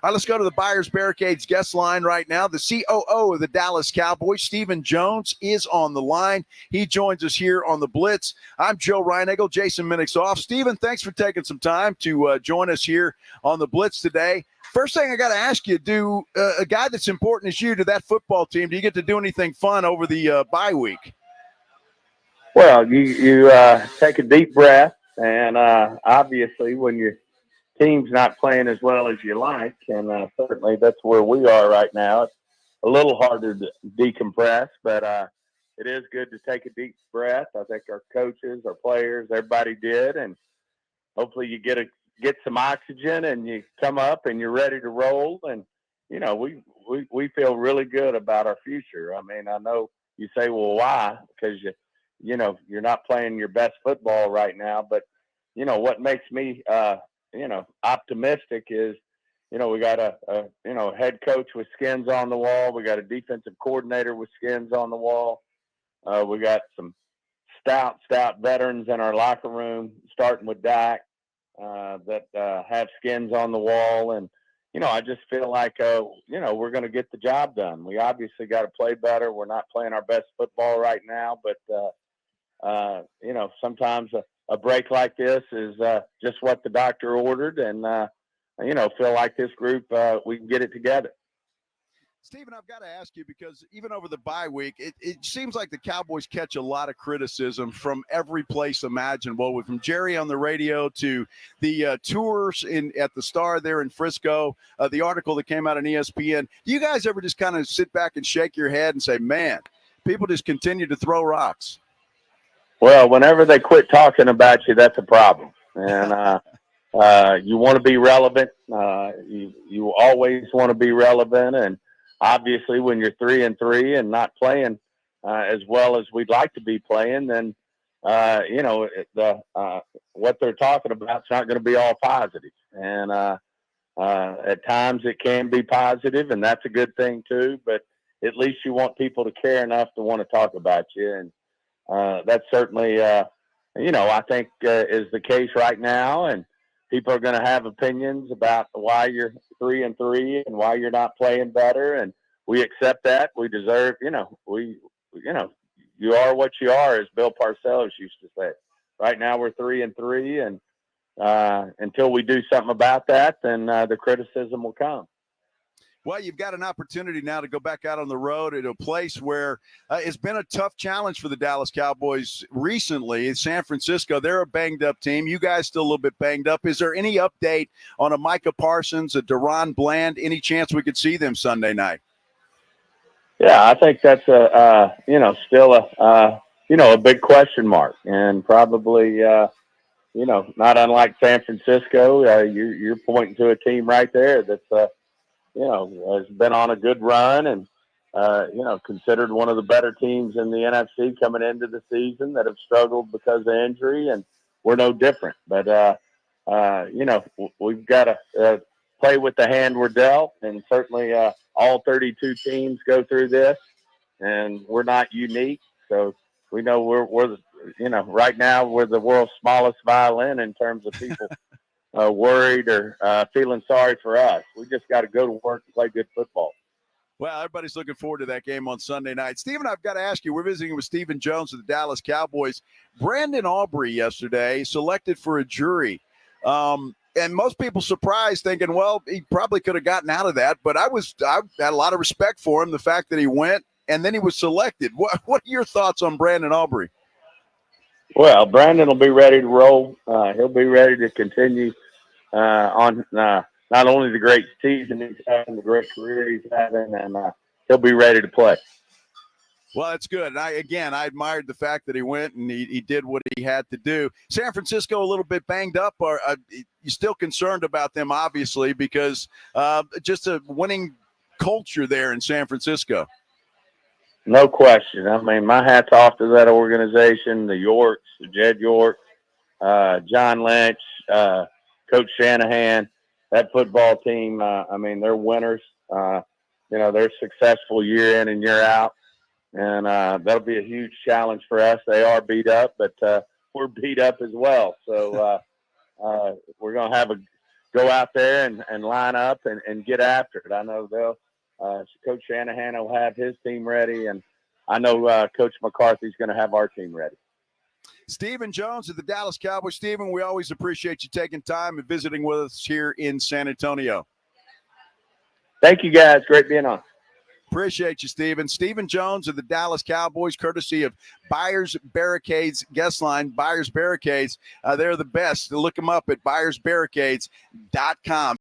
All right, let's go to the Buyers Barricades guest line right now. The COO of the Dallas Cowboys, Stephen Jones, is on the line. He joins us here on the Blitz. I'm Joe Reinagel, Jason Minnick's off. Stephen, thanks for taking some time to join us here on the Blitz today. First thing I got to ask you, do a guy that's important as you to that football team, do you get to do anything fun over the bye week? Well, you take a deep breath, and obviously when your team's not playing as well as you like, and certainly that's where we are right now. It's a little harder to decompress, but it is good to take a deep breath. I think our coaches, our players, everybody did, and hopefully you get some oxygen and you come up and you're ready to roll. And we feel really good about our future. I mean, I know you say, well, why? Because you're not playing your best football right now, but what makes me optimistic is, we got a head coach with skins on the wall. We got a defensive coordinator with skins on the wall. We got some stout veterans in our locker room, starting with Dak, that have skins on the wall. And, I just feel like, we're going to get the job done. We obviously got to play better. We're not playing our best football right now, but, sometimes a break like this is just what the doctor ordered, and feel like this group, we can get it together. Stephen, I've got to ask you, because even over the bye week, it seems like the Cowboys catch a lot of criticism from every place imaginable, from Jerry on the radio to the tours at the Star there in Frisco, the article that came out on ESPN. Do you guys ever just kind of sit back and shake your head and say, man, people just continue to throw rocks? Well, whenever they quit talking about you, that's a problem. And you want to be relevant. You always want to be relevant. And obviously, when you're 3-3 and not playing as well as we'd like to be playing, then what they're talking about is not going to be all positive. And at times it can be positive, and that's a good thing too. But at least you want people to care enough to want to talk about you, and that's certainly I think is the case right now. And people are going to have opinions about why you're 3-3 and why you're not playing better. And we accept that. We deserve, you are what you are, as Bill Parcells used to say. Right now we're 3-3, and until we do something about that, then the criticism will come. Well, you've got an opportunity now to go back out on the road at a place where it's been a tough challenge for the Dallas Cowboys recently. In San Francisco, they're a banged-up team. You guys still a little bit banged up. Is there any update on a Micah Parsons, a Deron Bland? Any chance we could see them Sunday night? Yeah, I think that's still a big question mark, and probably not unlike San Francisco. You're pointing to a team right there that's has been on a good run, and considered one of the better teams in the NFC coming into the season, that have struggled because of injury, and we're no different. But we've got to play with the hand we're dealt, and certainly all 32 teams go through this, and we're not unique. So we know we're right now we're the world's smallest violin in terms of people worried or feeling sorry for us. We just got to go to work and play good football. Well, everybody's looking forward to that game on Sunday night. Stephen, I've got to ask you, we're visiting with Stephen Jones of the Dallas Cowboys. Brandon Aubrey yesterday selected for a jury. And most people surprised, thinking, well, he probably could have gotten out of that. But I had a lot of respect for him, the fact that he went and then he was selected. What are your thoughts on Brandon Aubrey? Well, Brandon will be ready to roll. He'll be ready to continue on not only the great season he's having, the great career he's having, and he'll be ready to play. Well, that's good. And I admired the fact that he went and he did what he had to do. San Francisco a little bit banged up. Are you still concerned about them, obviously, because just a winning culture there in San Francisco? No question. I mean, my hat's off to that organization, the Yorks, Jed York, John Lynch, Coach Shanahan, that football team. I mean, they're winners. They're successful year in and year out. And that'll be a huge challenge for us. They are beat up, but we're beat up as well. So we're going to have a go out there and line up and get after it. I know Coach Shanahan will have his team ready, and I know Coach McCarthy's going to have our team ready. Stephen Jones of the Dallas Cowboys. Stephen, we always appreciate you taking time and visiting with us here in San Antonio. Thank you, guys. Great being on. Appreciate you, Stephen. Stephen Jones of the Dallas Cowboys, courtesy of Buyers Barricades guest line. Buyers Barricades, they're the best. Look them up at buyersbarricades.com.